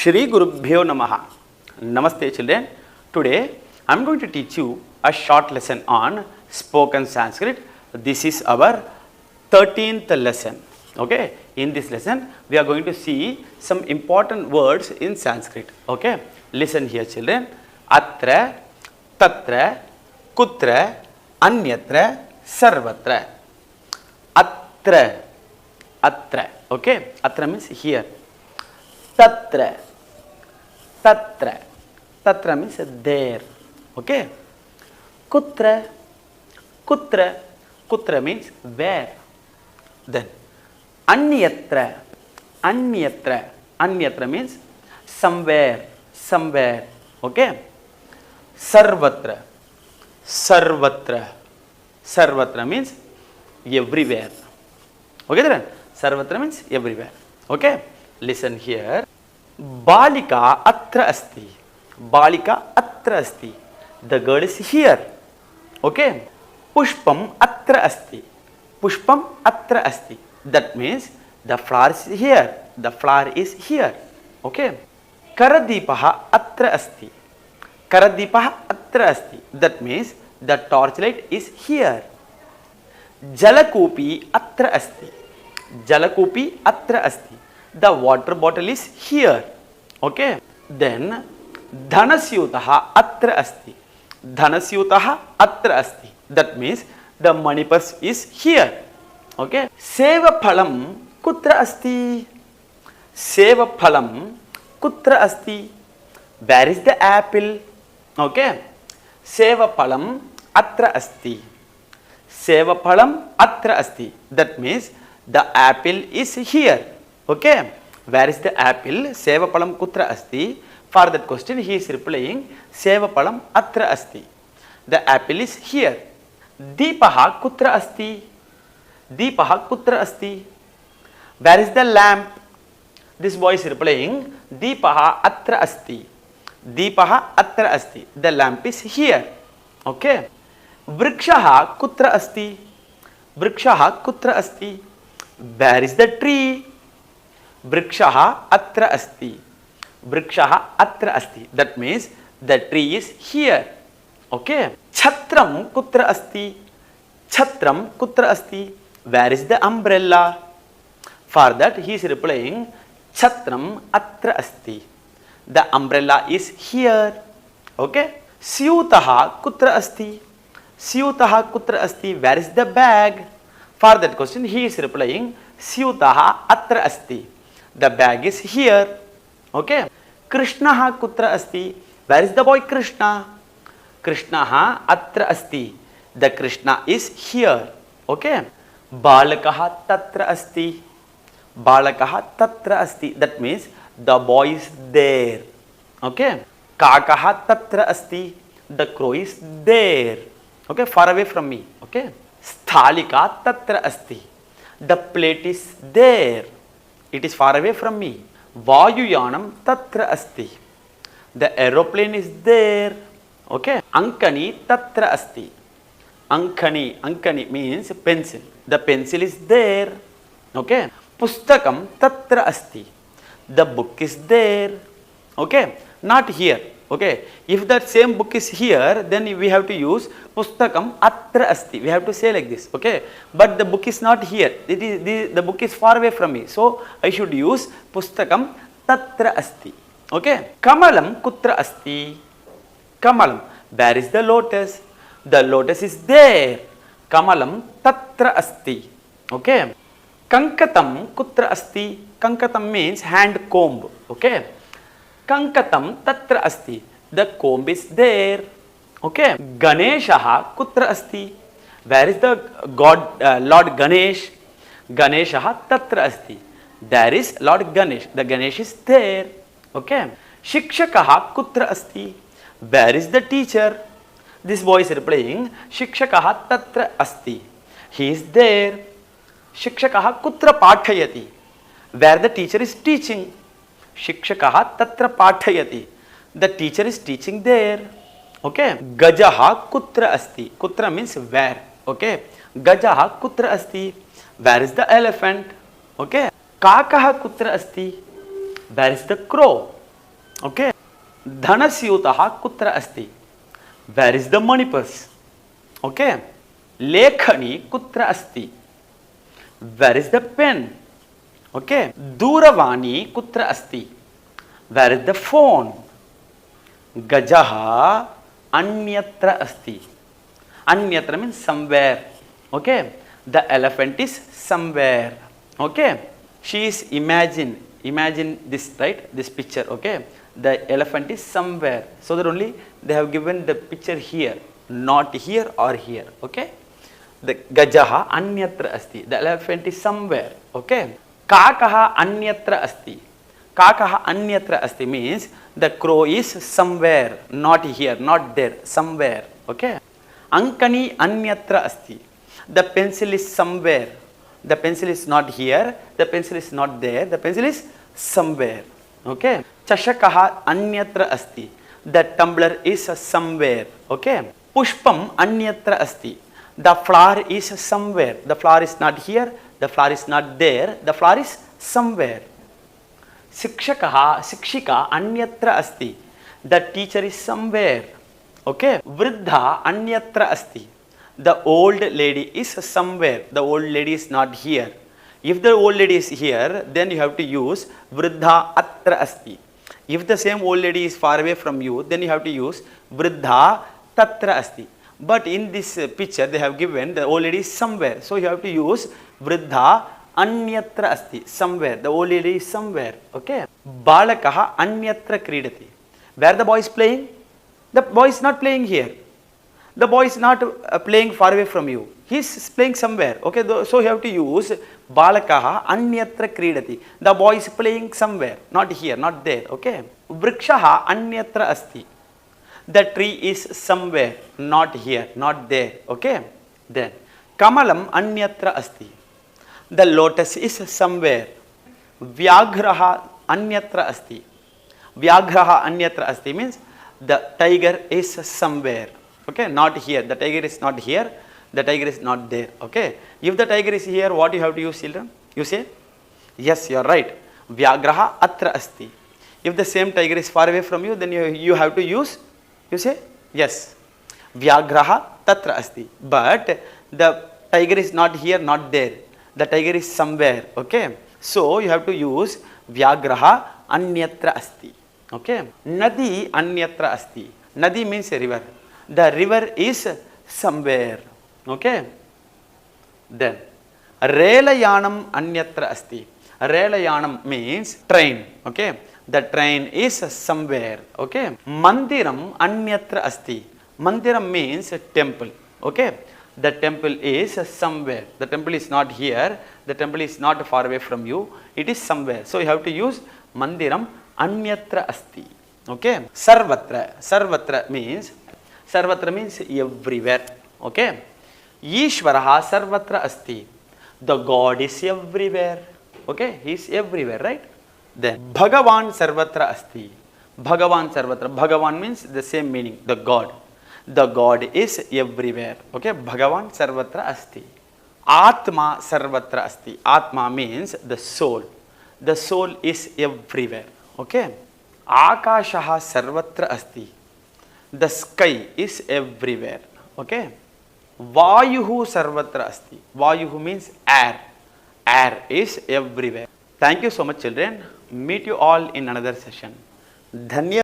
Shri Gurubhyo Namaha. Namaste children. Today I am going to teach you a short lesson on spoken Sanskrit. This is our 13th lesson. Okay. In this lesson we are going to see some important words in Sanskrit. Okay. Listen here children. Atra, tatra, kutra, anyatra, sarvatra. Atra, atra. Okay. Atra means here. Tatra, tatra, tatra means there. Okay. Kutra, kutra, kutra means where. Then anyatra, anyatra, anyatra means somewhere, somewhere. Okay. Sarvatra, sarvatra, sarvatra means everywhere. Okay then? Sarvatra means everywhere. Okay. Listen here. Balika atra asti. Balika atra asti. The girl is here. Okay. Pushpam atra asti. Pushpam atra asti. That means the flower is here. The flower is here. Okay. Karadipaha atra asti. Karadipaha atra asti. That means the torchlight is here. Jalakupi atra asti. Jalakupi atra asti. The water bottle is here. Okay. Then Dhanasyutaha atra asti. Dhanasyutaha atra asti. That means the money purse is here. Okay. Sevaphalam kutra asti. Sevaphalam kutra asti. Where is the apple? Okay. Sevaphalam atra asti. Sevaphalam atra asti. That means the apple is here. Okay. Where is the apple? Sevaphalam kutra asti. For that question he is replying Sevaphalam atra asti. The apple is here. Deepaha kutra asti. Deepaha kutra asti. Where is the lamp? This boy is replying Deepaha atra asti. Deepaha atra asti. The lamp is here. Okay. Vrikshaha kutra asti. Vrikshaha kutra asti. Where is the tree? Vrikshaha atra asti. Vrikshaha atra asti. That means the tree is here. Okay. Chhatram kutra asti. Chhatram kutra asti. Where is the umbrella? For that he is replying Chhatram atra asti. The umbrella is here. Okay. Syutaha kutra asti. Syutaha kutra asti. Where is the bag? For that question he is replying Syutaha atra asti. The bag is here. Okay. Krishnaha kutra asti. Where is the boy Krishna? Krishnaha atra asti. The Krishna is here. Okay. Balakaha tatra asti. Balakaha tatra asti. That means the boy is there. Okay. Kakaha tatra asti. The crow is there. Okay. Far away from me. Okay. Sthalika tatra asti. The plate is there. It is far away from me. Vayuyanam tatra asti. The aeroplane is there. Okay. Ankani tatra asti. Ankani. Ankani means pencil. The pencil is there. Okay. Pustakam tatra asti. The book is there. Okay. Not here. Okay. If that same book is here, then we have to use Pustakam atra asti. We have to say like this. Okay. But the book is not here. The book is far away from me. So I should use Pustakam tatra asti. Okay. Kamalam kutra asti. Kamalam. Where is the lotus? The lotus is there. Kamalam tatra asti. Okay. Kankatam kutra asti. Kankatam means hand comb. Okay. Kankatam tatra asti. The comb is there. Okay. Ganeshaha kutra asti. Where is the God, Lord Ganesh? Ganeshaha tatra asti. There is Lord Ganesh. The Ganesh is there. Okay. Shikshakaha kutra asti. Where is the teacher? This boy is replying Shikshakaha tatra asti. He is there. Shikshakaha kutra pathayati. Where the teacher is teaching. Shikshakaha tatra pathayati. The teacher is teaching there. Okay. Gajaha kutra asti. Kutra means where. Okay. Gajaha kutra asti. Where is the elephant? Okay. Kakaha kutra asti. Where is the crow? Okay. Dhanasyutaha kutra asti? Where is the money purse? Okay. Lekhani kutra asti? Where is the pen? Okay. Duravani kutra asti? Where is the phone? Gajaha anyatra asti. Anyatra means somewhere. Okay. The elephant is somewhere. Okay. She is imagine this, right? This picture. Okay. The elephant is somewhere. So that only they have given the picture here, not here or here. Okay. The gajaha anyatra asti. The elephant is somewhere. Okay. Kakaha anyatra asti. Kakaha anyatra asti means the crow is somewhere, not here, not there, somewhere. Okay. Ankani anyatra asti. The pencil is somewhere. The pencil is not here. The pencil is not there. The pencil is somewhere. Okay. Chashakaha anyatra asti. The tumbler is somewhere. Okay. Pushpam anyatra asti. The flower is somewhere. The flower is not here. The flower is not there. The flower is somewhere. Shikshakaha, Shikshika anyatra asti. The teacher is somewhere. Okay. Vriddha anyatra asti. The old lady is somewhere. The old lady is not here. If the old lady is here, then you have to use Vriddha atra asti. If the same old lady is far away from you, then you have to use Vriddha tatra asti. But in this picture, they have given the old lady is somewhere. So you have to use Vriddha anyatra asti. Somewhere. The old lady is somewhere. Okay. Balakaha anyatra kridati. Where the boy is playing? The boy is not playing here. The boy is not playing far away from you. He is playing somewhere. Okay. So you have to use Balakaha anyatra kridati. The boy is playing somewhere. Not here, not there. Okay. Vrikshaha anyatra asti. The tree is somewhere. Not here, not there. Okay. Then Kamalam anyatra asti. The lotus is somewhere. Vyaghraha anyatra asti. Vyaghraha anyatra asti means the tiger is somewhere. Okay, not here. The tiger is not here. The tiger is not there. Okay. If the tiger is here, what you have to use, children? You say? Yes, you are right. Vyaghraha atra asti. If the same tiger is far away from you, then you have to use, you say? Yes. Vyaghraha tatra asti. But the tiger is not here, not there. The tiger is somewhere. Okay. So you have to use Vyaghraha anyatra asti. Okay. Nadi anyatra asti. Nadi means a river. The river is somewhere. Okay. Then Relayanam anyatra asti. Relayanam means train. Okay. The train is somewhere. Okay. Mandiram anyatra asti. Mandiram means temple. Okay. The temple is somewhere. The temple is not here. The temple is not far away from you. It is somewhere. So you have to use Mandiram anyatra asti. Okay. Sarvatra. Sarvatra means everywhere. Okay. Ishvaraha sarvatra asti. The God is everywhere. Okay. He is everywhere, right? Then Bhagavan sarvatra asti. Bhagavan sarvatra. Bhagavan means the same meaning. The God. The God is everywhere. Okay. Bhagavan sarvatra asti. Atma sarvatra asti. Atma means the soul. The soul is everywhere. Okay. Akashaha sarvatra asti. The sky is everywhere. Okay. Vayuhu sarvatra asti. Vayuhu means air. Air is everywhere. Thank you so much, children. Meet you all in another session. Dhanya